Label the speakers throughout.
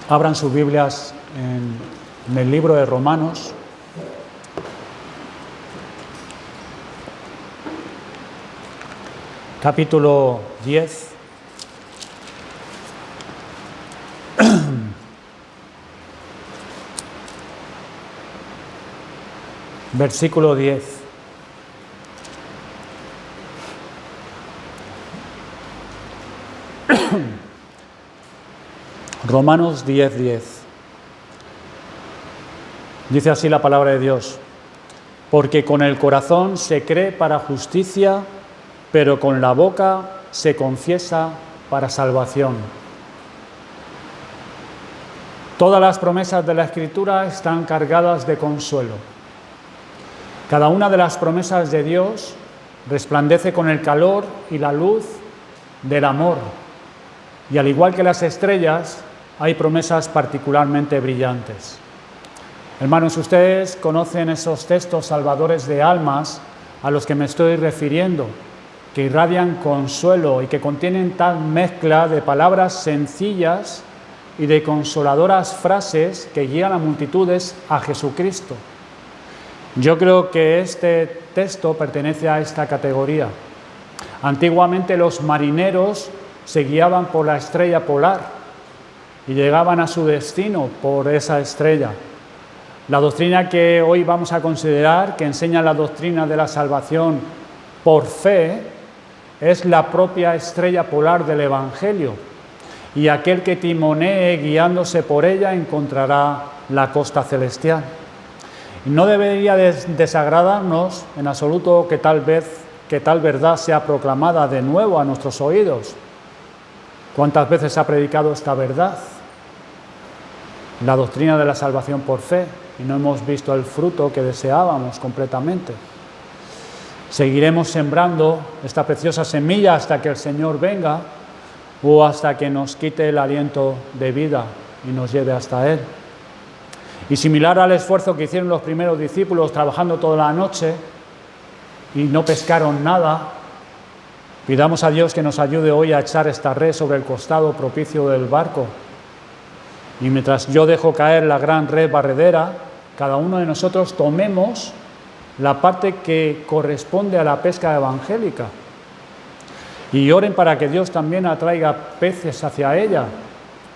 Speaker 1: Abran sus Biblias en el libro de Romanos. Capítulo 10. Versículo 10. Romanos 10:10. Dice así la palabra de Dios: porque con el corazón se cree para justicia, pero con la boca se confiesa para salvación. Todas las promesas de la Escritura están cargadas de consuelo. Cada una de las promesas de Dios resplandece con el calor y la luz del amor. Y al igual que las estrellas, hay promesas particularmente brillantes. Hermanos, ustedes conocen esos textos salvadores de almas a los que me estoy refiriendo, que irradian consuelo y que contienen tal mezcla de palabras sencillas y de consoladoras frases que guían a multitudes a Jesucristo. Yo creo que este texto pertenece a esta categoría. Antiguamente los marineros se guiaban por la estrella polar y llegaban a su destino por esa estrella. La doctrina que hoy vamos a considerar, que enseña la doctrina de la salvación por fe, es la propia estrella polar del Evangelio, y aquel que timonee guiándose por ella encontrará la costa celestial. Y no debería desagradarnos en absoluto que tal verdad sea proclamada de nuevo a nuestros oídos. ¿Cuántas veces se ha predicado esta verdad? La doctrina de la salvación por fe, y no hemos visto el fruto que deseábamos completamente. ¿Seguiremos sembrando esta preciosa semilla hasta que el Señor venga o hasta que nos quite el aliento de vida y nos lleve hasta Él? Y similar al esfuerzo que hicieron los primeros discípulos trabajando toda la noche y no pescaron nada, pidamos a Dios que nos ayude hoy a echar esta red sobre el costado propicio del barco. Y mientras yo dejo caer la gran red barredera, cada uno de nosotros tomemos la parte que corresponde a la pesca evangélica. Y oren para que Dios también atraiga peces hacia ella,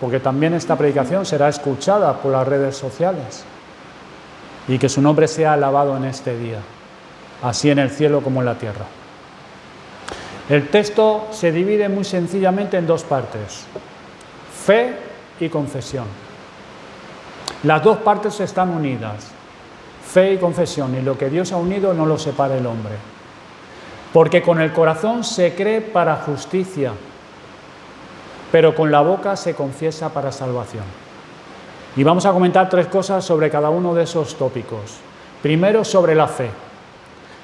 Speaker 1: porque también esta predicación será escuchada por las redes sociales. Y que su nombre sea alabado en este día, así en el cielo como en la tierra. El texto se divide muy sencillamente en dos partes: fe y confesión. Las dos partes están unidas, fe y confesión, y lo que Dios ha unido no lo separa el hombre. Porque con el corazón se cree para justicia, pero con la boca se confiesa para salvación. Y vamos a comentar tres cosas sobre cada uno de esos tópicos. Primero, sobre la fe.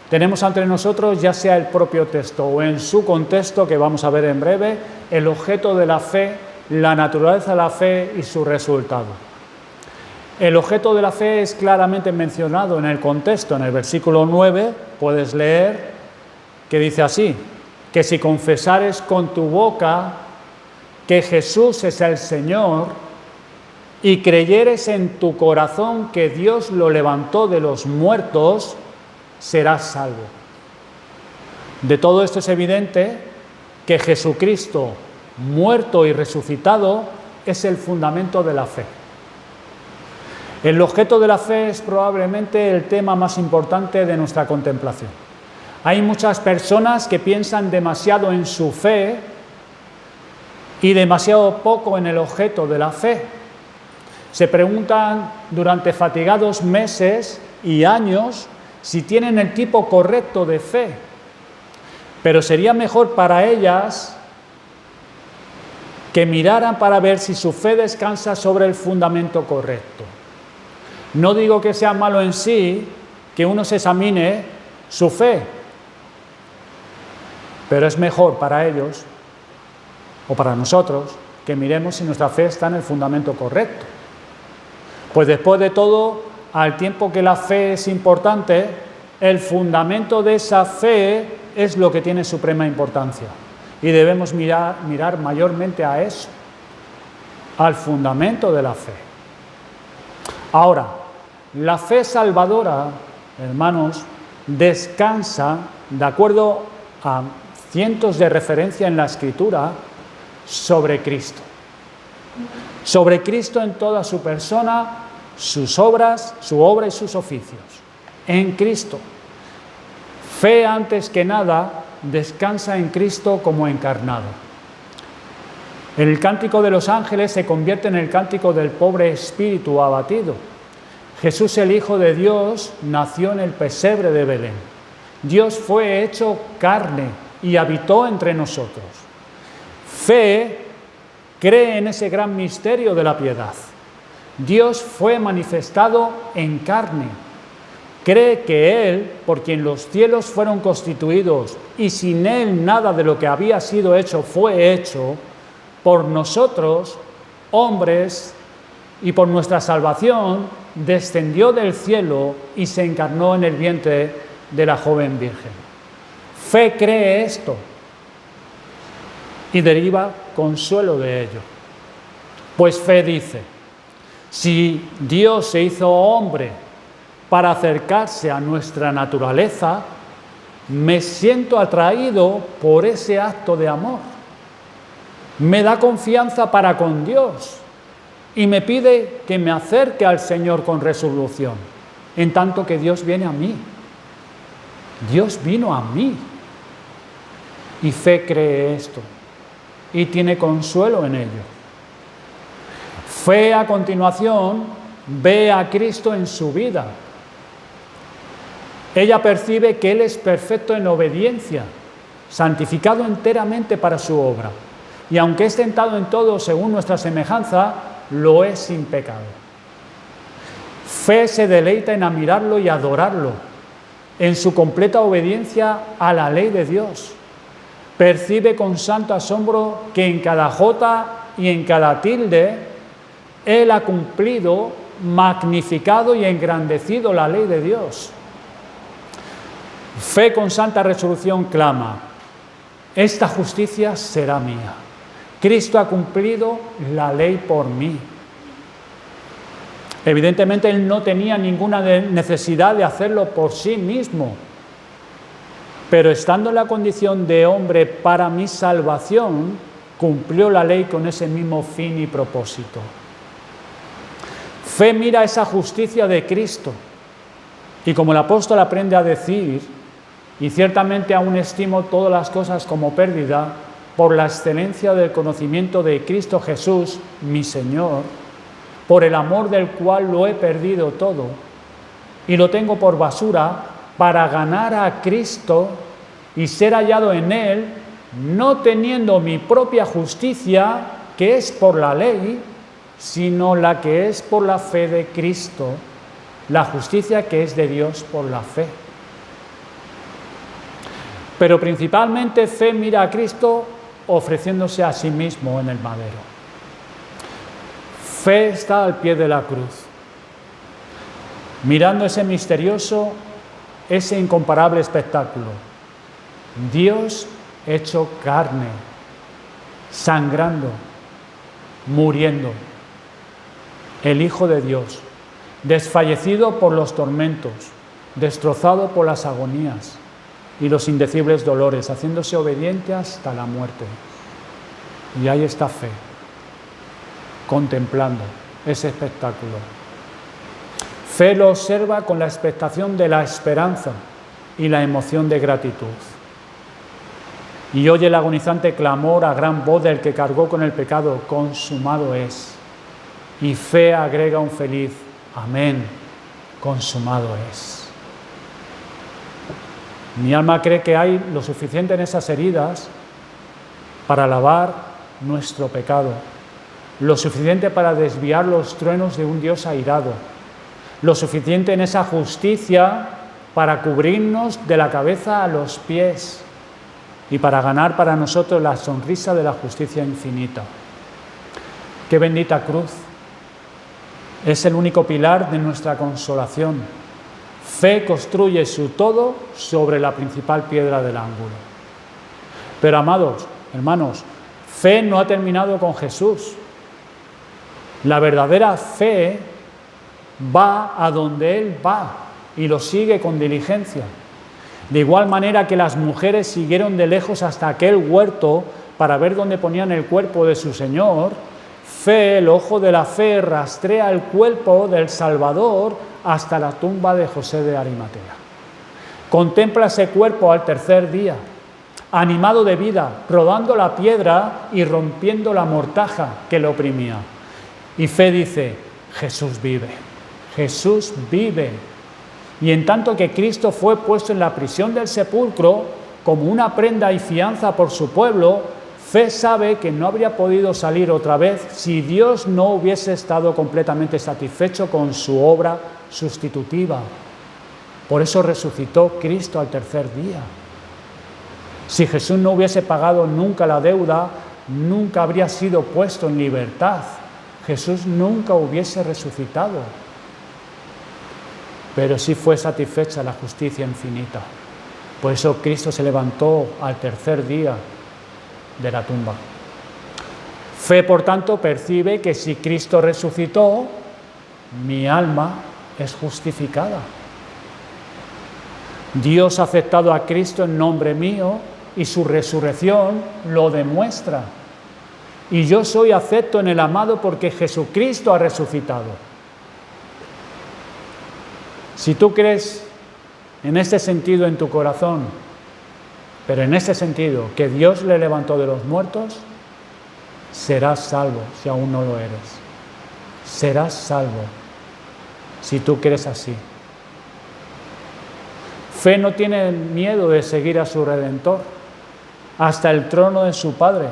Speaker 1: Tenemos ante nosotros, ya sea el propio texto o en su contexto, que vamos a ver en breve, el objeto de la fe, la naturaleza de la fe y su resultado. El objeto de la fe es claramente mencionado en el contexto. En el versículo 9 puedes leer que dice así: que si confesares con tu boca que Jesús es el Señor y creyeres en tu corazón que Dios lo levantó de los muertos, serás salvo. De todo esto es evidente que Jesucristo, muerto y resucitado, es el fundamento de la fe. El objeto de la fe es probablemente el tema más importante de nuestra contemplación. Hay muchas personas que piensan demasiado en su fe y demasiado poco en el objeto de la fe. Se preguntan durante fatigados meses y años si tienen el tipo correcto de fe, pero sería mejor para ellas que miraran para ver si su fe descansa sobre el fundamento correcto. No digo que sea malo en sí que uno se examine su fe, pero es mejor para ellos o para nosotros que miremos si nuestra fe está en el fundamento correcto. Pues después de todo, al tiempo que la fe es importante, el fundamento de esa fe es lo que tiene suprema importancia. Y debemos mirar mayormente a eso. al fundamento de la fe. Ahora, la fe salvadora, hermanos, descansa, de acuerdo a cientos de referencias en la Escritura, sobre Cristo. Sobre Cristo en toda su persona, sus obras, su obra y sus oficios. En Cristo. Fe, antes que nada, descansa en Cristo como encarnado. El cántico de los ángeles se convierte en el cántico del pobre espíritu abatido. Jesús, el Hijo de Dios, nació en el pesebre de Belén. Dios fue hecho carne y habitó entre nosotros. Fe cree en ese gran misterio de la piedad. Dios fue manifestado en carne. Cree que Él, por quien los cielos fueron constituidos, y sin Él nada de lo que había sido hecho fue hecho, por nosotros, hombres, y por nuestra salvación, descendió del cielo y se encarnó en el vientre de la joven virgen. Fe cree esto y deriva consuelo de ello. Pues fe dice, si Dios se hizo hombre para acercarse a nuestra naturaleza, me siento atraído por ese acto de amor. Me da confianza para con Dios y me pide que me acerque al Señor con resolución, en tanto que Dios viene a mí. Dios vino a mí. Y fe cree esto y tiene consuelo en ello. Fe, a continuación, ve a Cristo en su vida. Ella percibe que Él es perfecto en obediencia, santificado enteramente para su obra, y aunque es tentado en todo según nuestra semejanza, lo es sin pecado. Fe se deleita en admirarlo y adorarlo, en su completa obediencia a la ley de Dios. Percibe con santo asombro que en cada jota y en cada tilde Él ha cumplido, magnificado y engrandecido la ley de Dios. Fe con santa resolución clama, esta justicia será mía. Cristo ha cumplido la ley por mí. Evidentemente Él no tenía ninguna necesidad de hacerlo por sí mismo, pero estando en la condición de hombre para mi salvación, cumplió la ley con ese mismo fin y propósito. Fe mira esa justicia de Cristo y, como el apóstol aprende a decir, y ciertamente aún estimo todas las cosas como pérdida por la excelencia del conocimiento de Cristo Jesús, mi Señor, por el amor del cual lo he perdido todo y lo tengo por basura para ganar a Cristo y ser hallado en Él, no teniendo mi propia justicia, que es por la ley, sino la que es por la fe de Cristo, la justicia que es de Dios por la fe. Pero principalmente fe mira a Cristo ofreciéndose a sí mismo en el madero. Fe está al pie de la cruz, mirando ese misterioso, ese incomparable espectáculo. Dios hecho carne, sangrando, muriendo. El Hijo de Dios, desfallecido por los tormentos, destrozado por las agonías y los indecibles dolores, haciéndose obediente hasta la muerte. Y ahí está fe, contemplando ese espectáculo. Fe lo observa con la expectación de la esperanza y la emoción de gratitud. Y oye el agonizante clamor a gran voz del que cargó con el pecado, consumado es. Y fe agrega un feliz amén, consumado es. Mi alma cree que hay lo suficiente en esas heridas para lavar nuestro pecado, lo suficiente para desviar los truenos de un Dios airado, lo suficiente en esa justicia para cubrirnos de la cabeza a los pies y para ganar para nosotros la sonrisa de la justicia infinita. ¡Qué bendita cruz! Es el único pilar de nuestra consolación. Fe construye su todo sobre la principal piedra del ángulo. Pero, amados, hermanos, fe no ha terminado con Jesús. La verdadera fe va a donde Él va y lo sigue con diligencia. De igual manera que las mujeres siguieron de lejos hasta aquel huerto para ver dónde ponían el cuerpo de su Señor, fe, el ojo de la fe, rastrea el cuerpo del Salvador hasta la tumba de José de Arimatea. Contempla ese cuerpo al tercer día, animado de vida, rodando la piedra y rompiendo la mortaja que lo oprimía. Y fe dice, Jesús vive, Jesús vive. Y en tanto que Cristo fue puesto en la prisión del sepulcro como una prenda y fianza por su pueblo, fe sabe que no habría podido salir otra vez si Dios no hubiese estado completamente satisfecho con su obra sustitutiva. Por eso resucitó Cristo al tercer día. Si Jesús no hubiese pagado nunca la deuda, nunca habría sido puesto en libertad. Jesús nunca hubiese resucitado. Pero sí fue satisfecha la justicia infinita. Por eso Cristo se levantó al tercer día de la tumba. Fe, por tanto, percibe que si Cristo resucitó, mi alma es justificada. Dios ha aceptado a Cristo en nombre mío y su resurrección lo demuestra. Y yo soy acepto en el amado porque Jesucristo ha resucitado. Si tú crees en este sentido en tu corazón, pero en este sentido que Dios le levantó de los muertos, serás salvo si aún no lo eres. Serás salvo si tú crees así. Fe no tiene miedo de seguir a su Redentor hasta el trono de su Padre.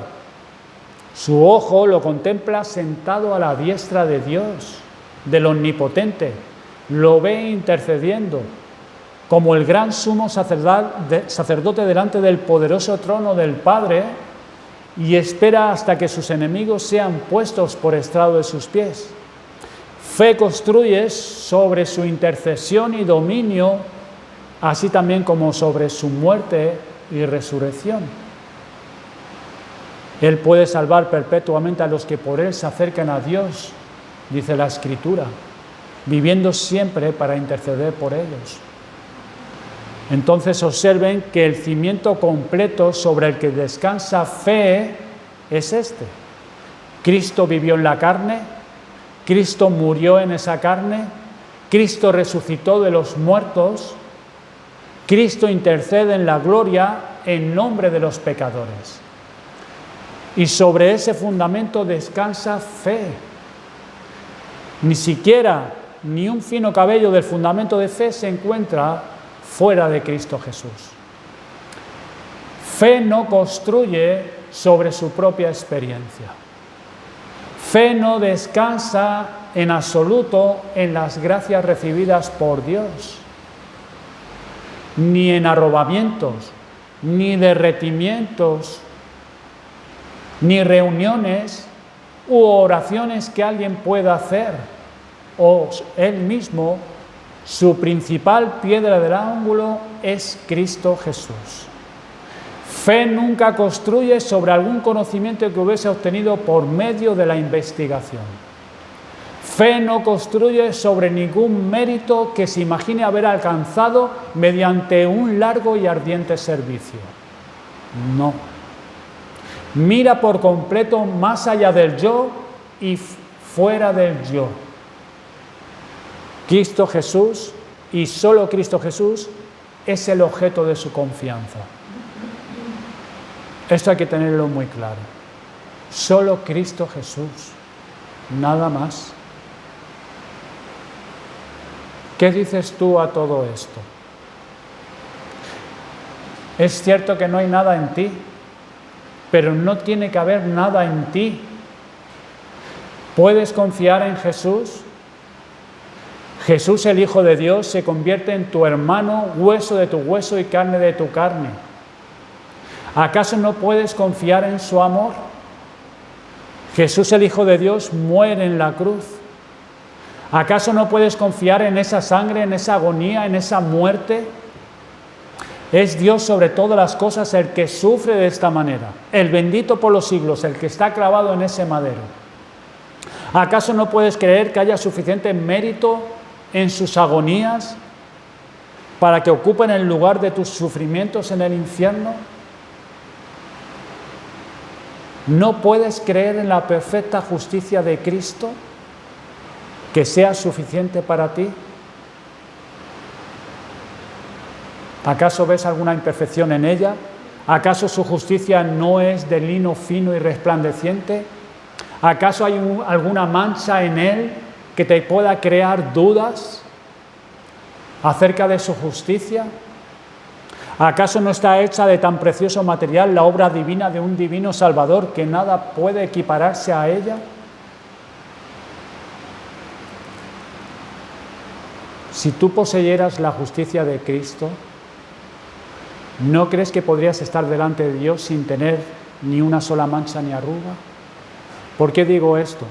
Speaker 1: Su ojo lo contempla sentado a la diestra de Dios, del Omnipotente. Lo ve intercediendo como el gran sumo sacerdote delante del poderoso trono del Padre y espera hasta que sus enemigos sean puestos por estrado de sus pies. Fe construye sobre su intercesión y dominio, así también como sobre su muerte y resurrección. Él puede salvar perpetuamente a los que por Él se acercan a Dios, dice la Escritura, viviendo siempre para interceder por ellos. Entonces observen que el cimiento completo sobre el que descansa fe es este. Cristo vivió en la carne, Cristo murió en esa carne, Cristo resucitó de los muertos, Cristo intercede en la gloria en nombre de los pecadores. Y sobre ese fundamento descansa fe. Ni siquiera ni un fino cabello del fundamento de fe se encuentra fuera de Cristo Jesús. Fe no construye sobre su propia experiencia. Fe no descansa en absoluto en las gracias recibidas por Dios, ni en arrobamientos, ni derretimientos, ni reuniones u oraciones que alguien pueda hacer, o Él mismo. Su principal piedra del ángulo es Cristo Jesús. Fe nunca construye sobre algún conocimiento que hubiese obtenido por medio de la investigación. Fe no construye sobre ningún mérito que se imagine haber alcanzado mediante un largo y ardiente servicio. No. Mira por completo más allá del yo y fuera del yo. Cristo Jesús, y solo Cristo Jesús, es el objeto de su confianza. Esto hay que tenerlo muy claro. Solo Cristo Jesús, nada más. ¿Qué dices tú a todo esto? Es cierto que no hay nada en ti, pero no tiene que haber nada en ti. ¿Puedes confiar en Jesús? Jesús, el Hijo de Dios, se convierte en tu hermano, hueso de tu hueso y carne de tu carne. ¿Acaso no puedes confiar en su amor? Jesús, el Hijo de Dios, muere en la cruz. ¿Acaso no puedes confiar en esa sangre, en esa agonía, en esa muerte? Es Dios sobre todas las cosas el que sufre de esta manera, el bendito por los siglos, el que está clavado en ese madero. ¿Acaso no puedes creer que haya suficiente mérito en sus agonías para que ocupen el lugar de tus sufrimientos en el infierno? ¿No puedes creer en la perfecta justicia de Cristo que sea suficiente para ti? ¿Acaso ves alguna imperfección en ella? ¿Acaso su justicia no es de lino fino y resplandeciente? ¿Acaso hay alguna mancha en él que te pueda crear dudas acerca de su justicia? ¿Acaso no está hecha de tan precioso material la obra divina de un divino Salvador que nada puede equipararse a ella? Si tú poseyeras la justicia de Cristo, ¿no crees que podrías estar delante de Dios sin tener ni una sola mancha ni arruga? ¿Por qué digo esto?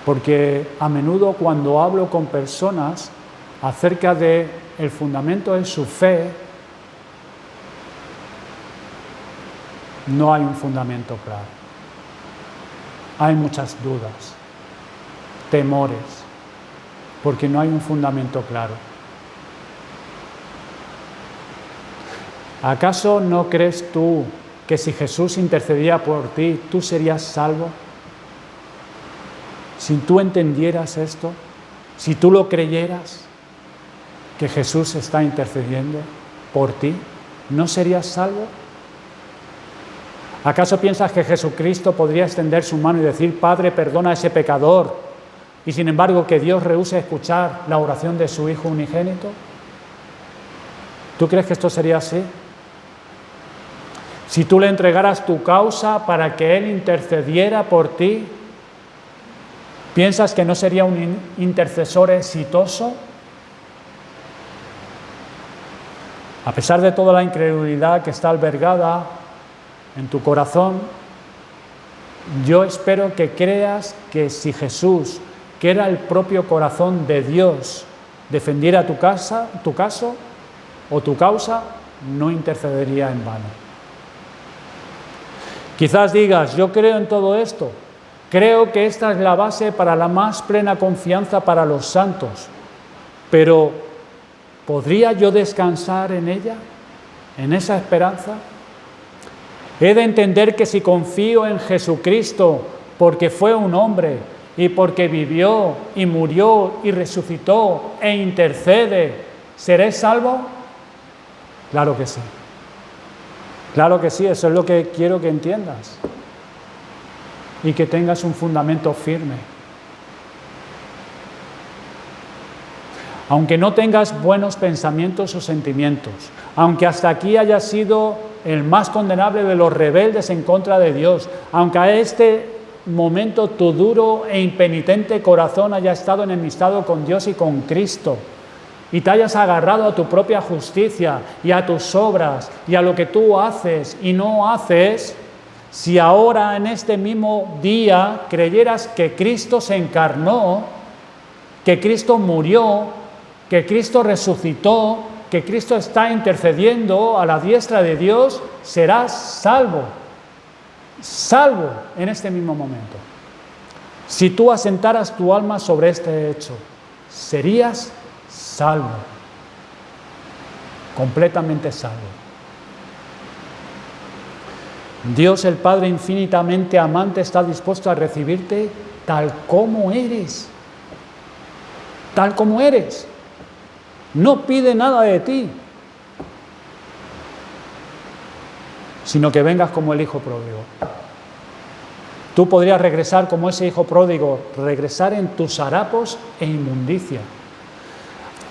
Speaker 1: Porque a menudo cuando hablo con personas acerca del fundamento de su fe, no hay un fundamento claro. Hay muchas dudas, temores, porque no hay un fundamento claro. ¿Acaso no crees tú que si Jesús intercedía por ti, tú serías salvo? Si tú entendieras esto, si tú lo creyeras, que Jesús está intercediendo por ti, ¿no serías salvo? ¿Acaso piensas que Jesucristo podría extender su mano y decir, Padre, perdona a ese pecador, y sin embargo que Dios rehúse escuchar la oración de su Hijo unigénito? ¿Tú crees que esto sería así? Si tú le entregaras tu causa para que Él intercediera por ti, ¿piensas que no sería un intercesor exitoso? A pesar de toda la incredulidad que está albergada en tu corazón, yo espero que creas que si Jesús, que era el propio corazón de Dios, defendiera tu caso o tu causa, no intercedería en vano. Quizás digas, yo creo en todo esto, creo que esta es la base para la más plena confianza para los santos, pero ¿podría yo descansar en ella, en esa esperanza? He de entender que si confío en Jesucristo porque fue un hombre y porque vivió y murió y resucitó e intercede, ¿seré salvo? Claro que sí. Claro que sí, eso es lo que quiero que entiendas y que tengas un fundamento firme. Aunque no tengas buenos pensamientos o sentimientos, aunque hasta aquí hayas sido el más condenable de los rebeldes en contra de Dios, aunque a este momento tu duro e impenitente corazón haya estado enemistado con Dios y con Cristo, y te hayas agarrado a tu propia justicia y a tus obras y a lo que tú haces y no haces, si ahora en este mismo día creyeras que Cristo se encarnó, que Cristo murió, que Cristo resucitó, que Cristo está intercediendo a la diestra de Dios, serás salvo. Salvo en este mismo momento. Si tú asentaras tu alma sobre este hecho, serías salvo. Completamente salvo. Dios el Padre infinitamente amante está dispuesto a recibirte tal como eres. Tal como eres. No pide nada de ti, sino que vengas como el hijo pródigo. Tú podrías regresar como ese hijo pródigo, regresar en tus harapos e inmundicia.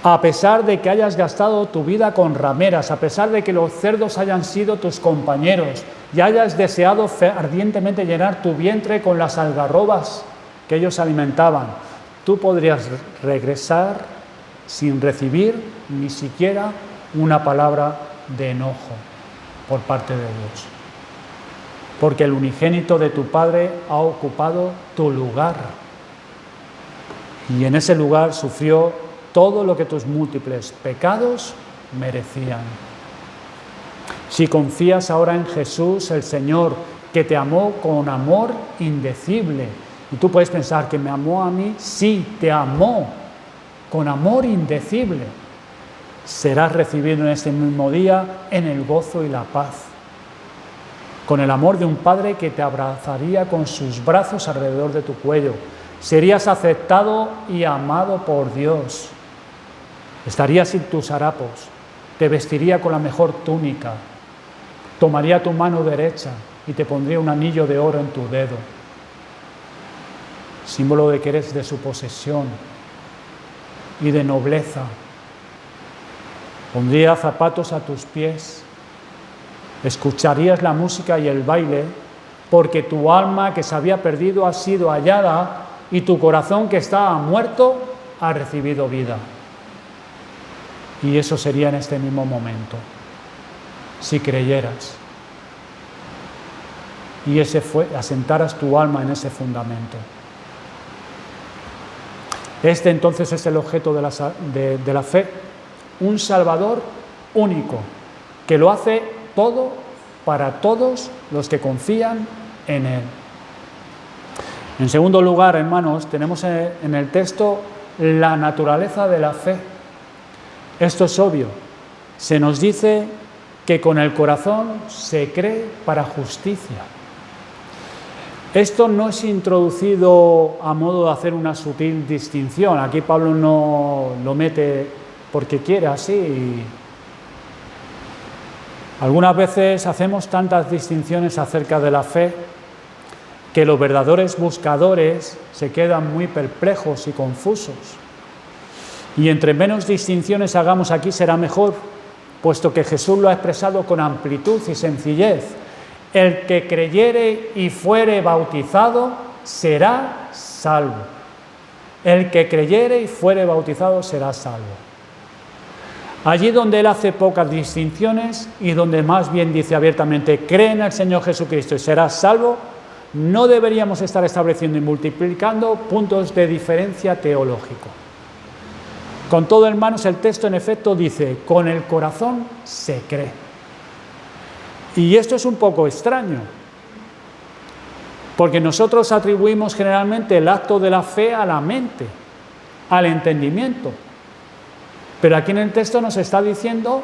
Speaker 1: A pesar de que hayas gastado tu vida con rameras, a pesar de que los cerdos hayan sido tus compañeros y hayas deseado ardientemente llenar tu vientre con las algarrobas que ellos alimentaban, tú podrías regresar sin recibir ni siquiera una palabra de enojo por parte de Dios. Porque el unigénito de tu Padre ha ocupado tu lugar. Y en ese lugar sufrió todo lo que tus múltiples pecados merecían. Si confías ahora en Jesús, el Señor, que te amó con amor indecible Y tú puedes pensar que me amó a mí. Sí, te amó con amor indecible. Serás recibido en este mismo día en el gozo y la paz, con el amor de un padre que te abrazaría con sus brazos alrededor de tu cuello. Serías aceptado y amado por Dios. Estarías sin tus harapos, te vestiría con la mejor túnica, tomaría tu mano derecha y te pondría un anillo de oro en tu dedo, símbolo de que eres de su posesión y de nobleza. Pondría zapatos a tus pies, escucharías la música y el baile, porque tu alma que se había perdido ha sido hallada y tu corazón que estaba muerto ha recibido vida. Y eso sería en este mismo momento, si creyeras y asentaras tu alma en ese fundamento. Este entonces es el objeto de la fe, un Salvador único, que lo hace todo para todos los que confían en Él. En segundo lugar, hermanos, tenemos en el texto la naturaleza de la fe. Esto es obvio. Se nos dice que con el corazón se cree para justicia. Esto no es introducido a modo de hacer una sutil distinción. Aquí Pablo no lo mete porque quiere así. Algunas veces hacemos tantas distinciones acerca de la fe que los verdaderos buscadores se quedan muy perplejos y confusos. Y entre menos distinciones hagamos aquí será mejor, puesto que Jesús lo ha expresado con amplitud y sencillez. El que creyere y fuere bautizado será salvo. El que creyere y fuere bautizado será salvo. Allí donde él hace pocas distinciones y donde más bien dice abiertamente, cree en el Señor Jesucristo y serás salvo, no deberíamos estar estableciendo y multiplicando puntos de diferencia teológico. Con todo, hermanos, el texto en efecto dice, con el corazón se cree. Y esto es un poco extraño, porque nosotros atribuimos generalmente el acto de la fe a la mente, al entendimiento. Pero aquí en el texto nos está diciendo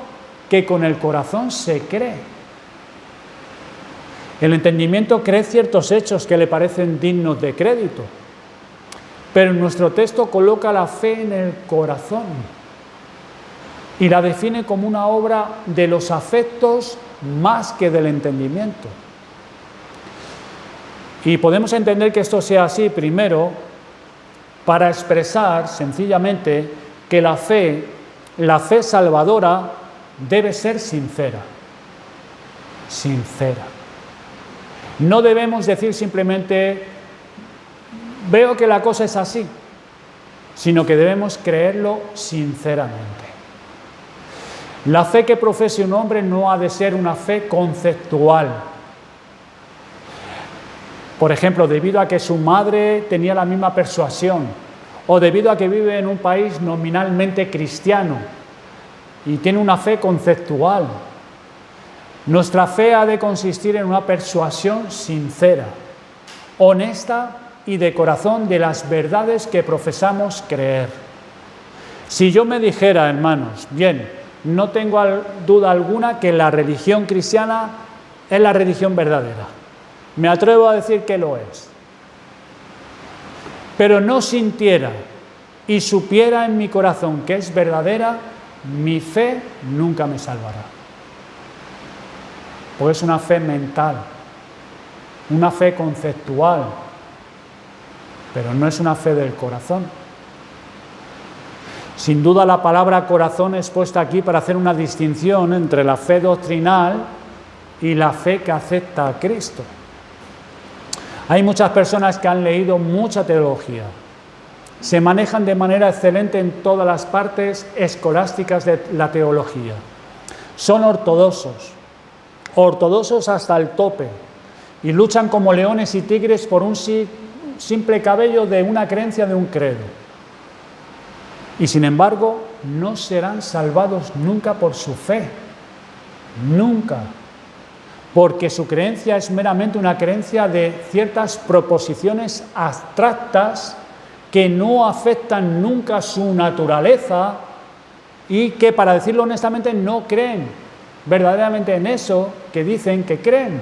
Speaker 1: que con el corazón se cree. El entendimiento cree ciertos hechos que le parecen dignos de crédito, pero nuestro texto coloca la fe en el corazón y la define como una obra de los afectos más que del entendimiento. Y podemos entender que esto sea así, primero, para expresar sencillamente que la fe salvadora debe ser sincera. Sincera. No debemos decir simplemente, veo que la cosa es así, sino que debemos creerlo sinceramente. La fe que profese un hombre no ha de ser una fe conceptual. Por ejemplo, debido a que su madre tenía la misma persuasión, o debido a que vive en un país nominalmente cristiano y tiene una fe conceptual. Nuestra fe ha de consistir en una persuasión sincera, honesta y de corazón de las verdades que profesamos creer. Si yo me dijera, hermanos, bien, no tengo duda alguna que la religión cristiana es la religión verdadera. Me atrevo a decir que lo es. Pero no sintiera y supiera en mi corazón que es verdadera, mi fe nunca me salvará. Porque es una fe mental, una fe conceptual, pero no es una fe del corazón. Sin duda la palabra corazón es puesta aquí para hacer una distinción entre la fe doctrinal y la fe que acepta a Cristo. Hay muchas personas que han leído mucha teología, se manejan de manera excelente en todas las partes escolásticas de la teología. Son ortodoxos hasta el tope, y luchan como leones y tigres por un simple cabello de una creencia de un credo. Y sin embargo, no serán salvados nunca por su fe, nunca, porque su creencia es meramente una creencia de ciertas proposiciones abstractas que no afectan nunca su naturaleza y que, para decirlo honestamente, no creen verdaderamente en eso que dicen que creen.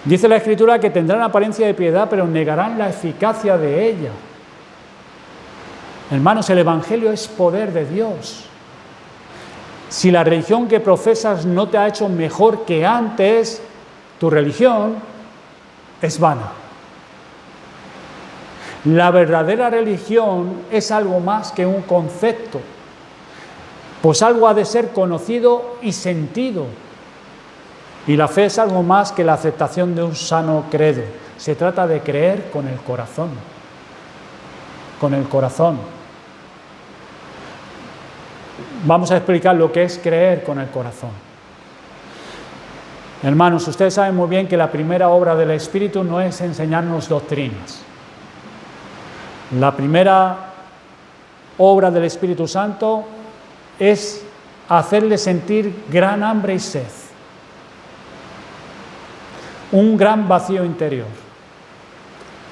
Speaker 1: Dice la Escritura que tendrán apariencia de piedad, pero negarán la eficacia de ella. Hermanos, el Evangelio es poder de Dios. Si la religión que profesas no te ha hecho mejor que antes, tu religión es vana. La verdadera religión es algo más que un concepto, pues algo ha de ser conocido y sentido. Y la fe es algo más que la aceptación de un sano credo. Se trata de creer con el corazón. Con el corazón. Vamos a explicar lo que es creer con el corazón. Hermanos, ustedes saben muy bien que la primera obra del Espíritu no es enseñarnos doctrinas. La primera obra del Espíritu Santo es hacerle sentir gran hambre y sed, un gran vacío interior.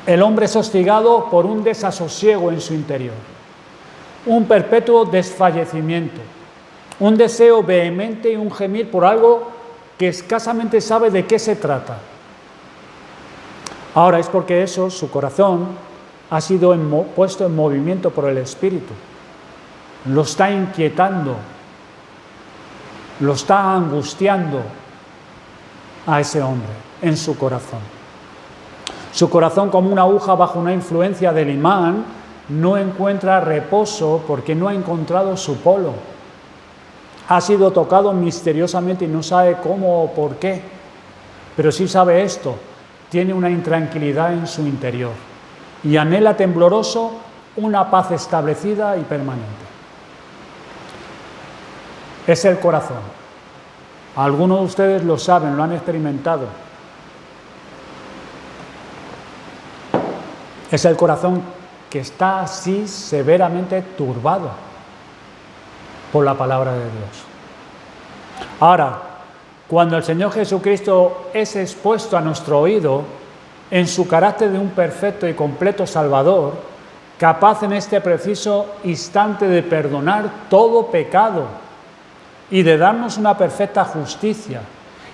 Speaker 1: El hombre es hostigado por un desasosiego en su interior, un perpetuo desfallecimiento, un deseo vehemente y un gemir por algo que escasamente sabe de qué se trata. Ahora es porque eso, su corazón, ha sido puesto en movimiento por el Espíritu. Lo está inquietando, lo está angustiando a ese hombre en su corazón. Su corazón, como una aguja bajo una influencia del imán, no encuentra reposo porque no ha encontrado su polo. Ha sido tocado misteriosamente y no sabe cómo o por qué, pero sí sabe esto: tiene una intranquilidad en su interior y anhela tembloroso una paz establecida y permanente. Es el corazón. Algunos de ustedes lo saben, lo han experimentado. Es el corazón que está así severamente turbado por la palabra de Dios. Ahora, cuando el Señor Jesucristo es expuesto a nuestro oído en su carácter de un perfecto y completo Salvador, capaz en este preciso instante de perdonar todo pecado y de darnos una perfecta justicia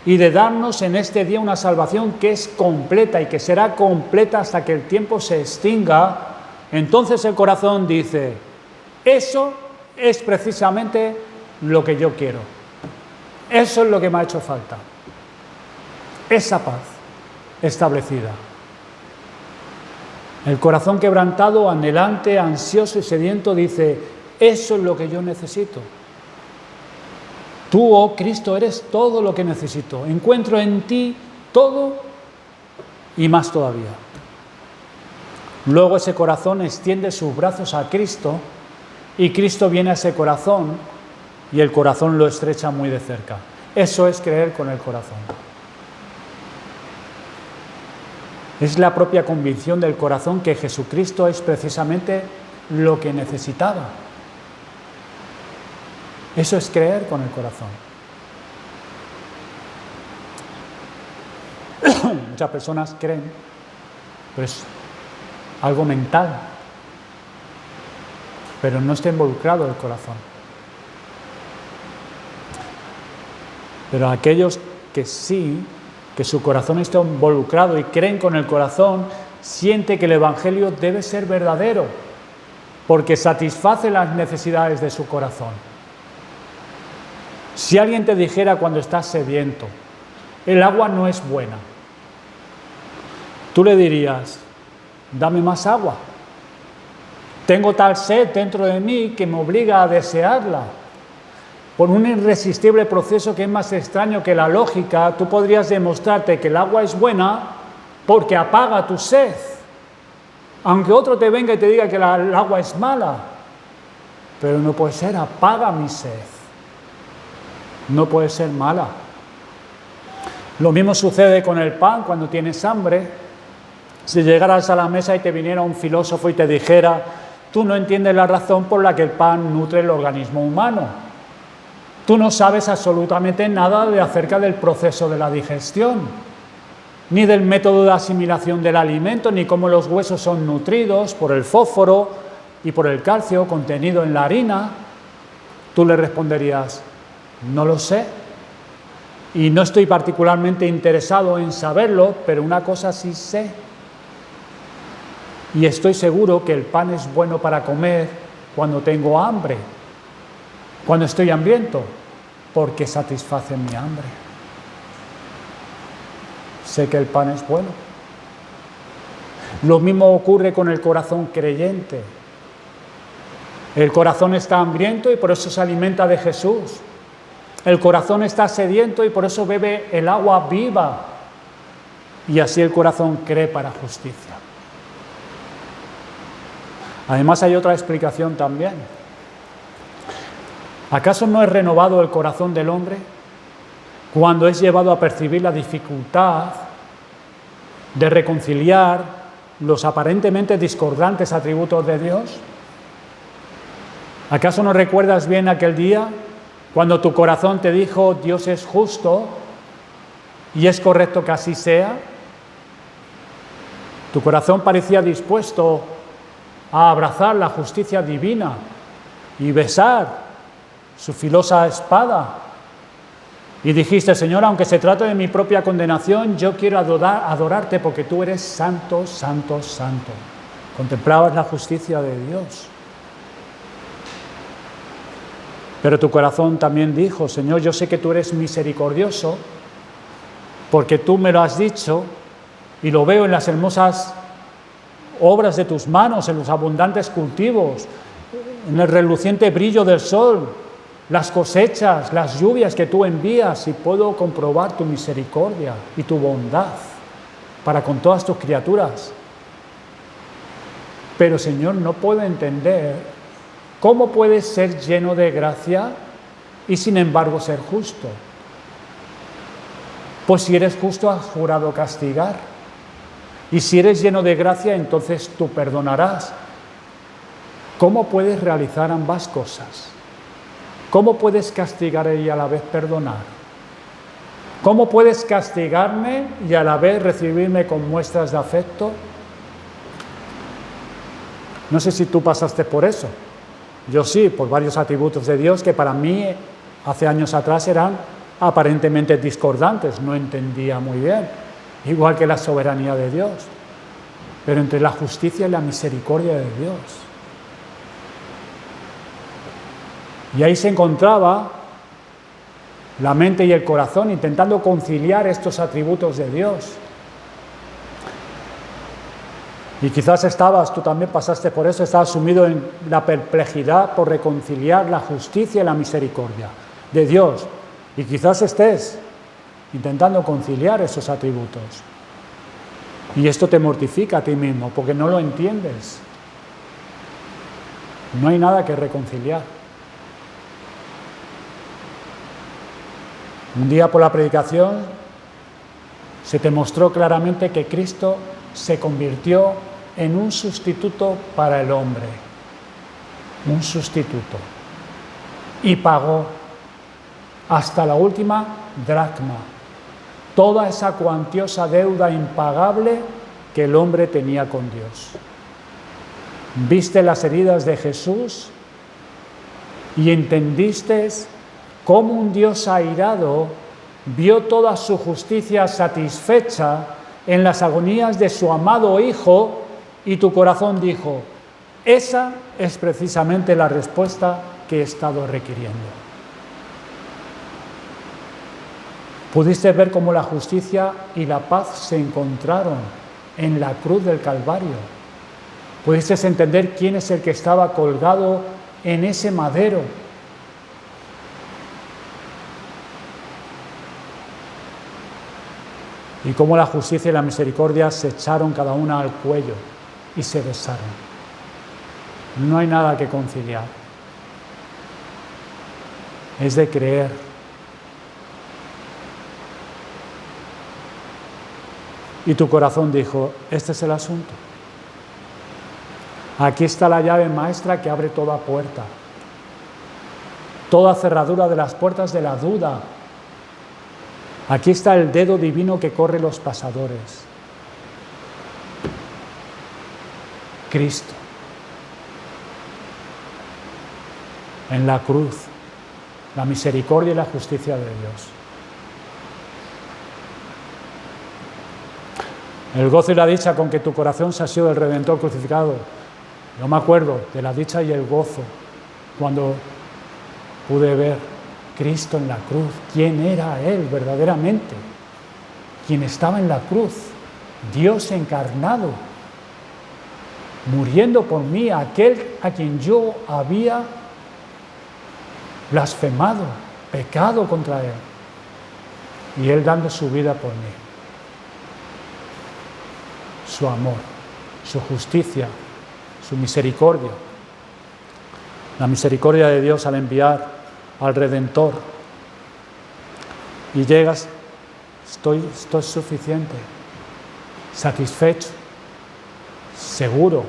Speaker 1: y de darnos en este día una salvación que es completa y que será completa hasta que el tiempo se extinga, entonces el corazón dice: eso es precisamente lo que yo quiero. Eso es lo que me ha hecho falta. Esa paz establecida. El corazón quebrantado, anhelante, ansioso y sediento dice: eso es lo que yo necesito. Tú, oh Cristo, eres todo lo que necesito. Encuentro en ti todo y más todavía. Luego ese corazón extiende sus brazos a Cristo y Cristo viene a ese corazón y el corazón lo estrecha muy de cerca. Eso es creer con el corazón. Es la propia convicción del corazón que Jesucristo es precisamente lo que necesitaba. Eso es creer con el corazón. Muchas personas creen, pero es algo mental, pero no está involucrado el corazón. Pero aquellos que sí, que su corazón está involucrado y creen con el corazón, siente que el Evangelio debe ser verdadero, porque satisface las necesidades de su corazón. Si alguien te dijera cuando estás sediento: el agua no es buena, tú le dirías: dame más agua. Tengo tal sed dentro de mí que me obliga a desearla. Por un irresistible proceso que es más extraño que la lógica, tú podrías demostrarte que el agua es buena porque apaga tu sed. Aunque otro te venga y te diga que el agua es mala, pero no puede ser, apaga mi sed. No puede ser mala. Lo mismo sucede con el pan cuando tienes hambre. Si llegaras a la mesa y te viniera un filósofo y te dijera: tú no entiendes la razón por la que el pan nutre el organismo humano. Tú no sabes absolutamente nada acerca del proceso de la digestión, ni del método de asimilación del alimento, ni cómo los huesos son nutridos por el fósforo y por el calcio contenido en la harina. Tú le responderías: no lo sé, y no estoy particularmente interesado en saberlo, pero una cosa sí sé, y estoy seguro que el pan es bueno para comer cuando tengo hambre, cuando estoy hambriento, porque satisface mi hambre. Sé que el pan es bueno. Lo mismo ocurre con el corazón creyente. El corazón está hambriento y por eso se alimenta de Jesús. El corazón está sediento y por eso bebe el agua viva. Y así el corazón cree para justicia. Además hay otra explicación también. ¿Acaso no es renovado el corazón del hombre cuando es llevado a percibir la dificultad de reconciliar los aparentemente discordantes atributos de Dios? ¿Acaso no recuerdas bien aquel día cuando tu corazón te dijo: Dios es justo y es correcto que así sea? Tu corazón parecía dispuesto a abrazar la justicia divina y besar su filosa espada. Y dijiste: Señor, aunque se trate de mi propia condenación, yo quiero adorarte porque tú eres santo, santo, santo. Contemplabas la justicia de Dios. Pero tu corazón también dijo: Señor, yo sé que tú eres misericordioso porque tú me lo has dicho y lo veo en las hermosas obras de tus manos, en los abundantes cultivos, en el reluciente brillo del sol, las cosechas, las lluvias que tú envías, y puedo comprobar tu misericordia y tu bondad para con todas tus criaturas. Pero, Señor, no puedo entender cómo puedes ser lleno de gracia y sin embargo ser justo. Pues si eres justo, has jurado castigar. Y si eres lleno de gracia, entonces tú perdonarás. ¿Cómo puedes realizar ambas cosas? ¿Cómo puedes castigar y a la vez perdonar? ¿Cómo puedes castigarme y a la vez recibirme con muestras de afecto? No sé si tú pasaste por eso. Yo sí, por varios atributos de Dios que para mí hace años atrás eran aparentemente discordantes, no entendía muy bien, igual que la soberanía de Dios, pero entre la justicia y la misericordia de Dios. Y ahí se encontraba la mente y el corazón intentando conciliar estos atributos de Dios. Y quizás tú también pasaste por eso, estabas sumido en la perplejidad por reconciliar la justicia y la misericordia de Dios. Y quizás estés intentando conciliar esos atributos. Y esto te mortifica a ti mismo, porque no lo entiendes. No hay nada que reconciliar. Un día por la predicación se te mostró claramente que Cristo se convirtió en un sustituto para el hombre. Un sustituto. Y pagó hasta la última dracma toda esa cuantiosa deuda impagable que el hombre tenía con Dios. Viste las heridas de Jesús y entendiste cómo un Dios airado vio toda su justicia satisfecha en las agonías de su amado Hijo, y tu corazón dijo: esa es precisamente la respuesta que he estado requiriendo. Pudiste ver cómo la justicia y la paz se encontraron en la cruz del Calvario. Pudiste entender quién es el que estaba colgado en ese madero. Y cómo la justicia y la misericordia se echaron cada una al cuello y se besaron. No hay nada que conciliar. Es de creer. Y tu corazón dijo: este es el asunto. Aquí está la llave maestra que abre toda puerta. toda cerradura de las puertas de la duda. Aquí está el dedo divino que corre los pasadores. Cristo. En la cruz, la misericordia y la justicia de Dios. El gozo y la dicha con que tu corazón se ha sido el Redentor crucificado. Yo me acuerdo de la dicha y el gozo cuando pude ver Cristo en la cruz. ¿Quién era Él verdaderamente? Quien estaba en la cruz, Dios encarnado, muriendo por mí, aquel a quien yo había blasfemado, pecado contra Él, y Él dando su vida por mí. Su amor, su justicia, su misericordia. La misericordia de Dios al enviar al Redentor. Y llegas, estoy suficiente, satisfecho, seguro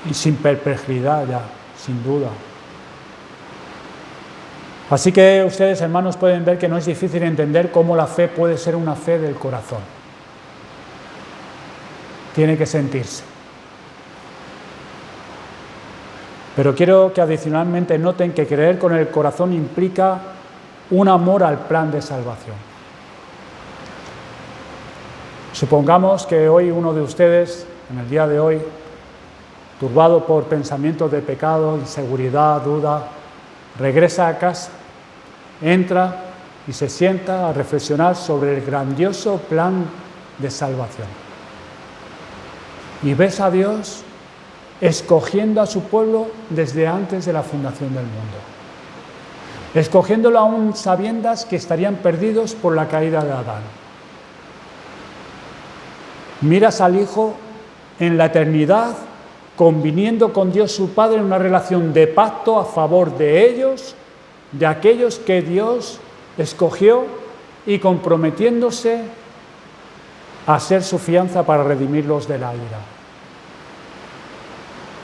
Speaker 1: y sin perplejidad ya, sin duda. Así que ustedes, hermanos, pueden ver que no es difícil entender cómo la fe puede ser una fe del corazón. Tiene que sentirse. Pero quiero que adicionalmente noten que creer con el corazón implica un amor al plan de salvación. Supongamos que hoy uno de ustedes, en el día de hoy, turbado por pensamientos de pecado, inseguridad, duda, regresa a casa, entra y se sienta a reflexionar sobre el grandioso plan de salvación. Y ves a Dios escogiendo a su pueblo desde antes de la fundación del mundo. Escogiéndolo aún sabiendas que estarían perdidos por la caída de Adán. Miras al Hijo en la eternidad, conviniendo con Dios su Padre en una relación de pacto a favor de ellos, de aquellos que Dios escogió y comprometiéndose a ser su fianza para redimirlos de la ira.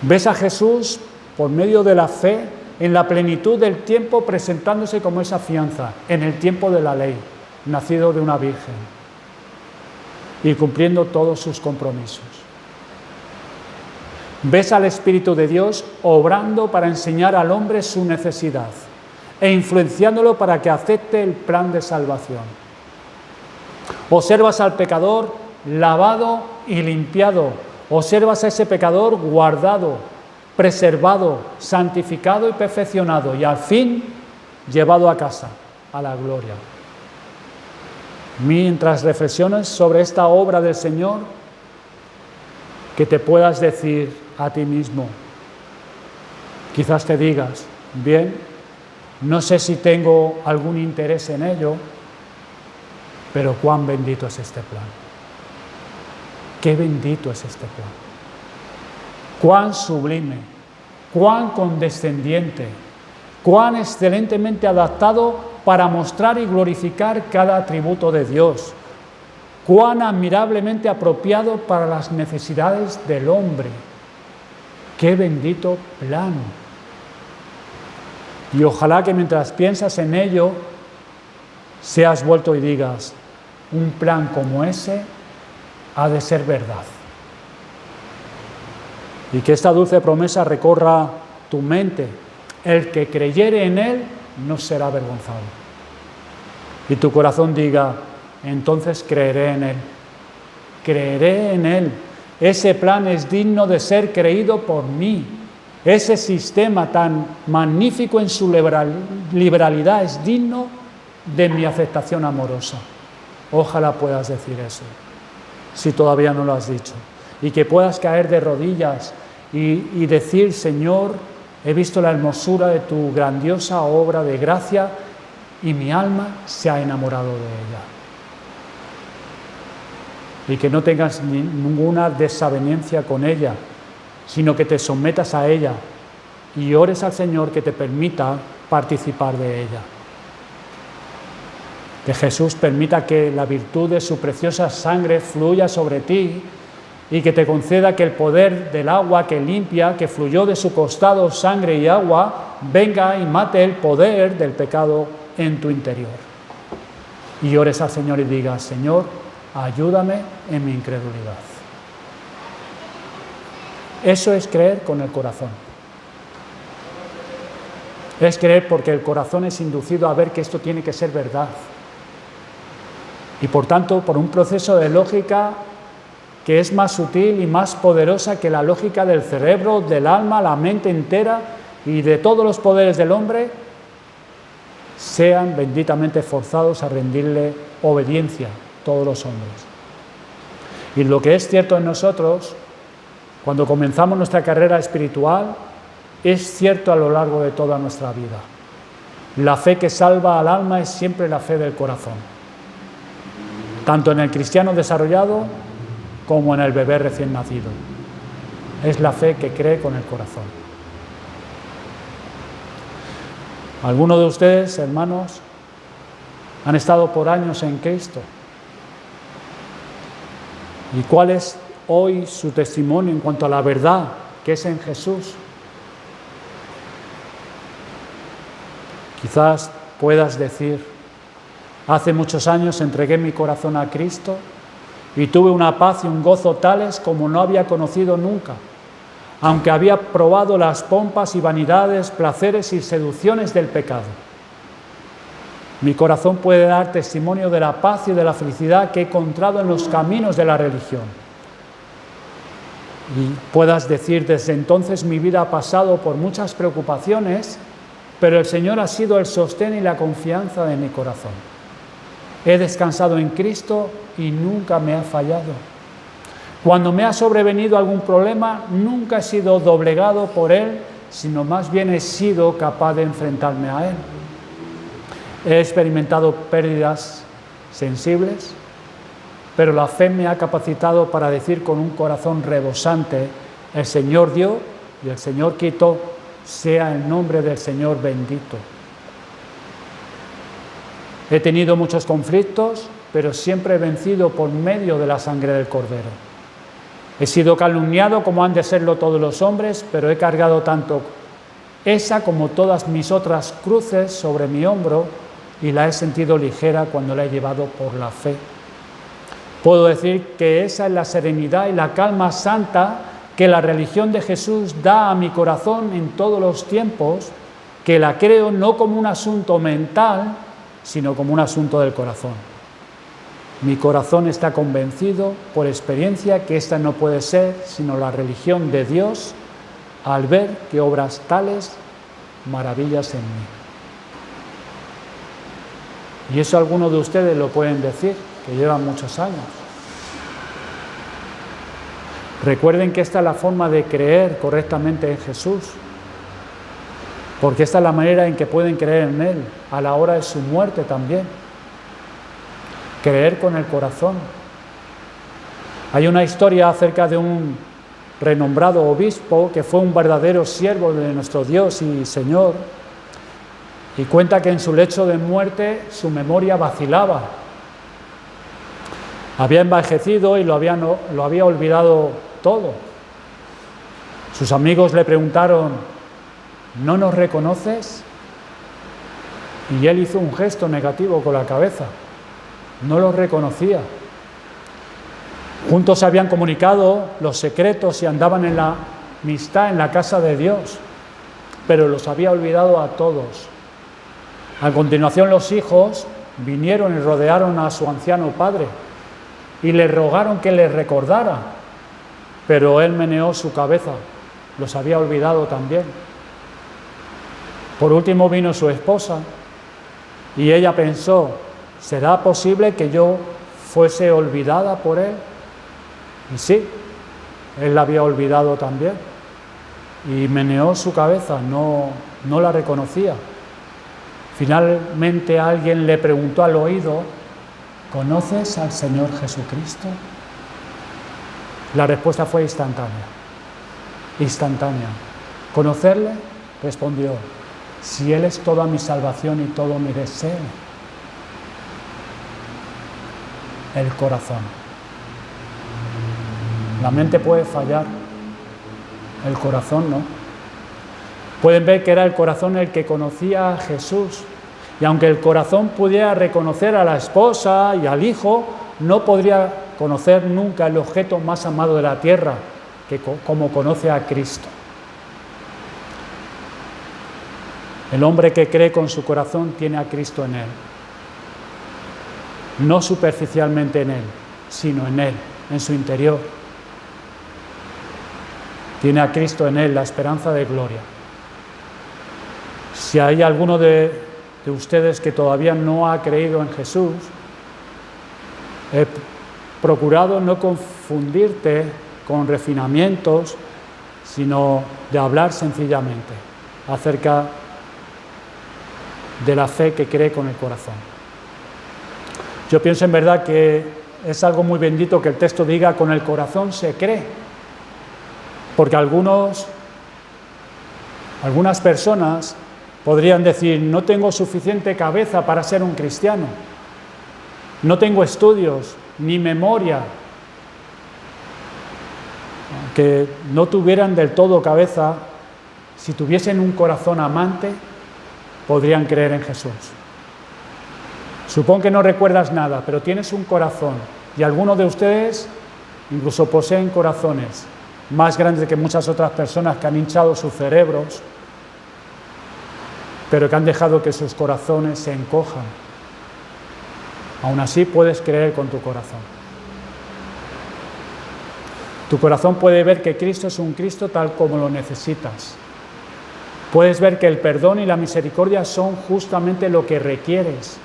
Speaker 1: Ves a Jesús por medio de la fe en la plenitud del tiempo presentándose como esa fianza en el tiempo de la ley, nacido de una virgen y cumpliendo todos sus compromisos. Ves al Espíritu de Dios obrando para enseñar al hombre su necesidad e influenciándolo para que acepte el plan de salvación. Observas al pecador lavado y limpiado. Observas a ese pecador guardado, preservado, santificado y perfeccionado y al fin llevado a casa, a la gloria. Mientras reflexiones sobre esta obra del Señor, que te puedas decir a ti mismo, quizás te digas, bien, no sé si tengo algún interés en ello, pero cuán bendito es este plan. Qué bendito es este plan. Cuán sublime, cuán condescendiente, cuán excelentemente adaptado para mostrar y glorificar cada atributo de Dios. Cuán admirablemente apropiado para las necesidades del hombre. Qué bendito plan. Y ojalá que mientras piensas en ello, seas vuelto y digas, un plan como ese ha de ser verdad. Y que esta dulce promesa recorra tu mente. El que creyere en él no será avergonzado. Y tu corazón diga, entonces creeré en él. Creeré en él. Ese plan es digno de ser creído por mí. Ese sistema tan magnífico en su liberalidad es digno de mi aceptación amorosa. Ojalá puedas decir eso, si todavía no lo has dicho. Y que puedas caer de rodillas y decir, Señor, he visto la hermosura de tu grandiosa obra de gracia y mi alma se ha enamorado de ella. Y que no tengas ninguna desaveniencia con ella, sino que te sometas a ella y ores al Señor que te permita participar de ella. Que Jesús permita que la virtud de su preciosa sangre fluya sobre ti y que te conceda que el poder del agua que limpia, que fluyó de su costado sangre y agua, venga y mate el poder del pecado en tu interior. Y ores al Señor y digas: Señor, ayúdame en mi incredulidad. Eso es creer con el corazón. Es creer porque el corazón es inducido a ver que esto tiene que ser verdad. Y por tanto, por un proceso de lógica que es más sutil y más poderosa que la lógica del cerebro, del alma, la mente entera y de todos los poderes del hombre, sean benditamente forzados a rendirle obediencia todos los hombres. Y lo que es cierto en nosotros, cuando comenzamos nuestra carrera espiritual, es cierto a lo largo de toda nuestra vida. La fe que salva al alma es siempre la fe del corazón, tanto en el cristiano desarrollado como en el bebé recién nacido. Es la fe que cree con el corazón. Algunos de ustedes, hermanos, han estado por años en Cristo. ¿Y cuál es hoy su testimonio en cuanto a la verdad que es en Jesús? Quizás puedas decir: hace muchos años entregué mi corazón a Cristo y tuve una paz y un gozo tales como no había conocido nunca, aunque había probado las pompas y vanidades, placeres y seducciones del pecado. Mi corazón puede dar testimonio de la paz y de la felicidad que he encontrado en los caminos de la religión. Y puedas decir: desde entonces mi vida ha pasado por muchas preocupaciones, pero el Señor ha sido el sostén y la confianza de mi corazón. He descansado en Cristo y nunca me ha fallado. Cuando me ha sobrevenido algún problema, nunca he sido doblegado por Él, sino más bien he sido capaz de enfrentarme a Él. He experimentado pérdidas sensibles, pero la fe me ha capacitado para decir con un corazón rebosante: el Señor dio y el Señor quitó, sea el nombre del Señor bendito. He tenido muchos conflictos, pero siempre he vencido por medio de la sangre del Cordero. He sido calumniado como han de serlo todos los hombres, pero he cargado tanto esa como todas mis otras cruces sobre mi hombro y la he sentido ligera cuando la he llevado por la fe. Puedo decir que esa es la serenidad y la calma santa que la religión de Jesús da a mi corazón en todos los tiempos, que la creo no como un asunto mental, sino como un asunto del corazón. Mi corazón está convencido por experiencia que esta no puede ser sino la religión de Dios al ver que obras tales maravillas en mí. Y eso algunos de ustedes lo pueden decir, que llevan muchos años. Recuerden que esta es la forma de creer correctamente en Jesús, porque esta es la manera en que pueden creer en Él a la hora de su muerte también. Creer con el corazón. Hay una historia acerca de un renombrado obispo que fue un verdadero siervo de nuestro Dios y Señor, y cuenta que en su lecho de muerte su memoria vacilaba. Había envejecido y lo había olvidado todo. Sus amigos le preguntaron: ¿no nos reconoces? Y él hizo un gesto negativo con la cabeza. No los reconocía. Juntos se habían comunicado los secretos y andaban en la amistad en la casa de Dios, pero los había olvidado a todos. A continuación los hijos vinieron y rodearon a su anciano padre y le rogaron que les recordara, pero él meneó su cabeza, los había olvidado también. Por último vino su esposa y ella pensó: ¿será posible que yo fuese olvidada por él? Y sí, él la había olvidado también. Y meneó su cabeza, no la reconocía. Finalmente alguien le preguntó al oído: ¿conoces al Señor Jesucristo? La respuesta fue instantánea. ¿Conocerle? Respondió: si Él es toda mi salvación y todo mi deseo. El corazón. La mente puede fallar, el corazón no. Pueden ver que era el corazón el que conocía a Jesús. Y aunque el corazón pudiera reconocer a la esposa y al hijo, no podría conocer nunca el objeto más amado de la tierra, como conoce a Cristo. El hombre que cree con su corazón tiene a Cristo en él. No superficialmente en él, sino en él, en su interior. Tiene a Cristo en él, la esperanza de gloria. Si hay alguno de ustedes que todavía no ha creído en Jesús, he procurado no confundirte con refinamientos, sino de hablar sencillamente acerca de la fe que cree con el corazón. Yo pienso en verdad que es algo muy bendito que el texto diga con el corazón se cree, porque algunas personas podrían decir, no tengo suficiente cabeza para ser un cristiano, no tengo estudios ni memoria. Aunque no tuvieran del todo cabeza, si tuviesen un corazón amante, podrían creer en Jesús. Supongo que no recuerdas nada, pero tienes un corazón, y algunos de ustedes incluso poseen corazones más grandes que muchas otras personas que han hinchado sus cerebros, pero que han dejado que sus corazones se encojan. Aún así puedes creer con tu corazón. Tu corazón puede ver que Cristo es un Cristo tal como lo necesitas. Puedes ver que el perdón y la misericordia son justamente lo que requieres.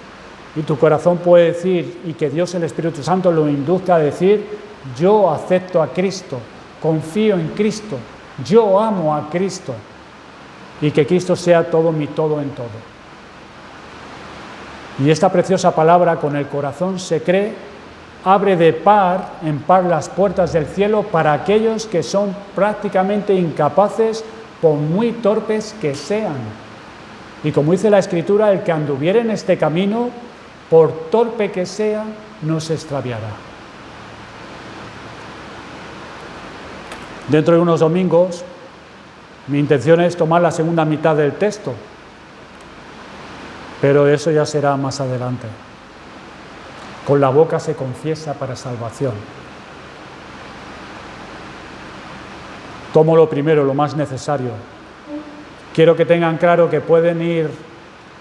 Speaker 1: Y tu corazón puede decir, y que Dios el Espíritu Santo lo induzca a decir, yo acepto a Cristo, confío en Cristo, yo amo a Cristo. Y que Cristo sea todo mi todo en todo. Y esta preciosa palabra, con el corazón se cree, abre de par en par las puertas del cielo para aquellos que son prácticamente incapaces, por muy torpes que sean. Y como dice la Escritura, el que anduviere en este camino, por torpe que sea, no se extraviará. Dentro de unos domingos, mi intención es tomar la segunda mitad del texto, pero eso ya será más adelante. Con la boca se confiesa para salvación. Tomo lo primero, lo más necesario. Quiero que tengan claro que pueden ir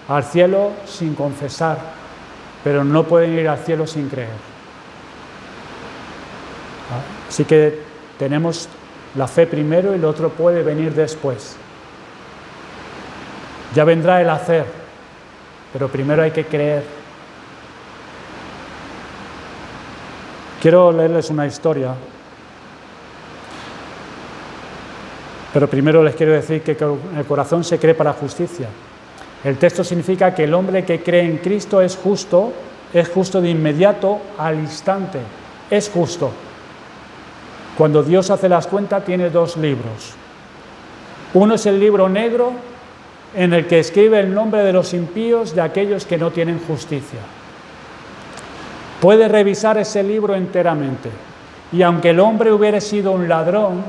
Speaker 1: al cielo sin confesar, pero no pueden ir al cielo sin creer. Así que tenemos la fe primero y lo otro puede venir después. Ya vendrá el hacer, pero primero hay que creer. Quiero leerles una historia, pero primero les quiero decir que con el corazón se cree para justicia. El texto significa que el hombre que cree en Cristo es justo de inmediato, al instante, es justo. Cuando Dios hace las cuentas tiene dos libros. Uno es el libro negro en el que escribe el nombre de los impíos, de aquellos que no tienen justicia. Puede revisar ese libro enteramente y aunque el hombre hubiera sido un ladrón,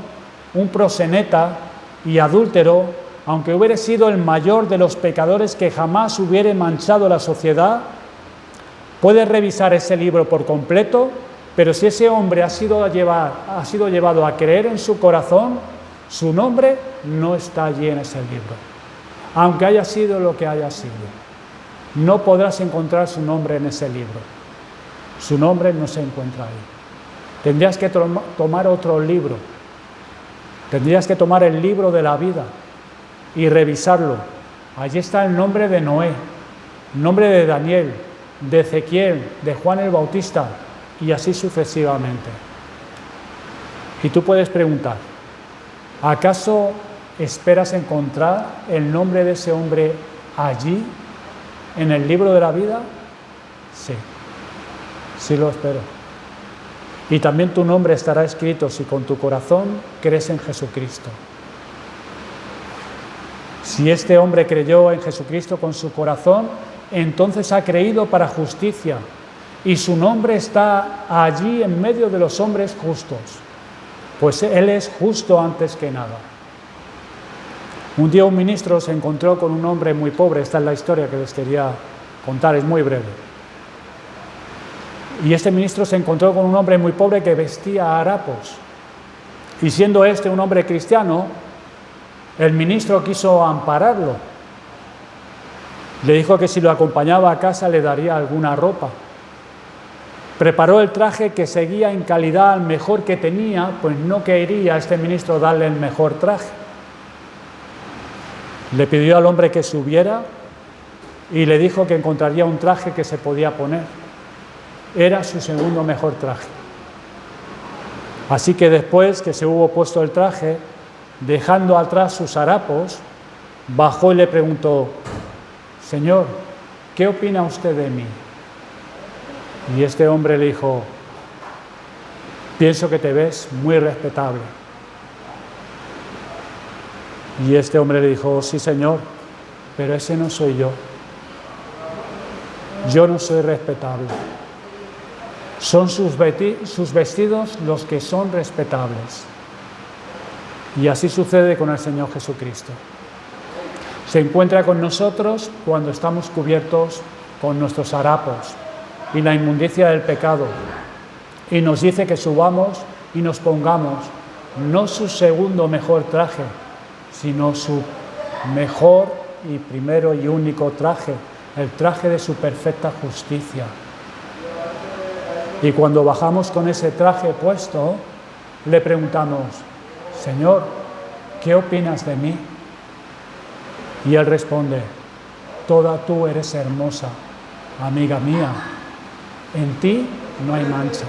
Speaker 1: un proseneta y adúltero, aunque hubiera sido el mayor de los pecadores que jamás hubiera manchado la sociedad, puede revisar ese libro por completo, pero si ese hombre ha sido llevado a creer en su corazón, su nombre no está allí en ese libro. Aunque haya sido lo que haya sido, no podrás encontrar su nombre en ese libro. Su nombre no se encuentra ahí. Tendrías que tomar otro libro. Tendrías que tomar el libro de la vida y revisarlo. Allí está el nombre de Noé, el nombre de Daniel, de Ezequiel, de Juan el Bautista, y así sucesivamente. Y tú puedes preguntar, ¿acaso esperas encontrar el nombre de ese hombre allí, en el libro de la vida? Sí, sí lo espero. Y también tu nombre estará escrito si con tu corazón crees en Jesucristo. Si este hombre creyó en Jesucristo con su corazón, entonces ha creído para justicia y su nombre está allí en medio de los hombres justos. pues Él es justo antes que nada. Un día un ministro se encontró con un hombre muy pobre, esta es la historia que les quería contar, es muy breve. Y este ministro se encontró con un hombre muy pobre que vestía harapos. Y siendo este un hombre cristiano, el ministro quiso ampararlo. Le dijo que si lo acompañaba a casa le daría alguna ropa. Preparó el traje que seguía en calidad al mejor que tenía, pues no quería este ministro darle el mejor traje. Le pidió al hombre que subiera y le dijo que encontraría un traje que se podía poner. Era su segundo mejor traje. Así que después que se hubo puesto el traje, dejando atrás sus harapos, bajó y le preguntó: Señor, ¿qué opina usted de mí? Y este hombre le dijo: pienso que te ves muy respetable. Y este hombre le dijo: sí, Señor, pero ese no soy yo. Yo no soy respetable. Son sus vestidos los que son respetables. Y así sucede con el Señor Jesucristo. Se encuentra con nosotros cuando estamos cubiertos con nuestros harapos y la inmundicia del pecado, y nos dice que subamos y nos pongamos no su segundo mejor traje, sino su mejor y primero y único traje, el traje de su perfecta justicia. Y cuando bajamos con ese traje puesto, le preguntamos: Señor, ¿qué opinas de mí? Y Él responde: toda tú eres hermosa, amiga mía. En ti no hay mancha,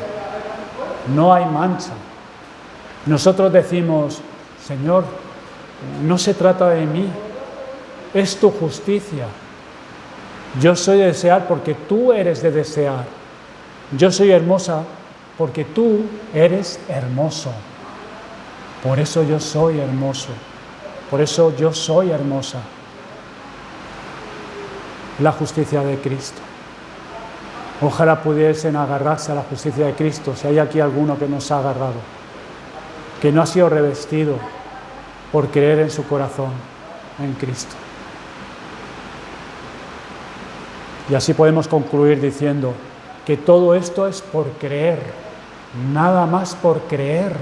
Speaker 1: no hay mancha. Nosotros decimos: Señor, no se trata de mí, es tu justicia. Yo soy de desear porque tú eres de desear. Yo soy hermosa porque tú eres hermoso. Por eso yo soy hermoso. Por eso yo soy hermosa. La justicia de Cristo. Ojalá pudiesen agarrarse a la justicia de Cristo, si hay aquí alguno que no se ha agarrado, que no ha sido revestido por creer en su corazón, en Cristo. Y así podemos concluir diciendo que todo esto es por creer, nada más por creer.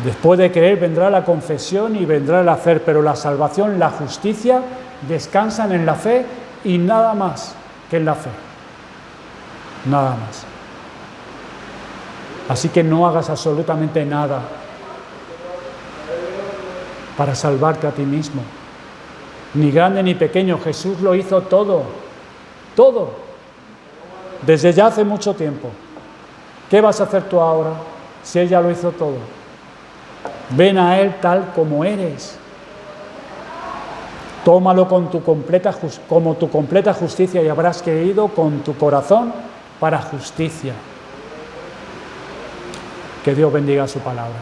Speaker 1: Después de creer vendrá la confesión y vendrá el hacer, pero la salvación, la justicia, descansan en la fe y nada más que en la fe. Nada más. Así que no hagas absolutamente nada para salvarte a ti mismo. Ni grande ni pequeño, Jesús lo hizo todo. Todo. Desde ya hace mucho tiempo. ¿Qué vas a hacer tú ahora si Él ya lo hizo todo? Ven a Él tal como eres. Tómalo como tu completa justicia y habrás creído con tu corazón para justicia. Que Dios bendiga su palabra.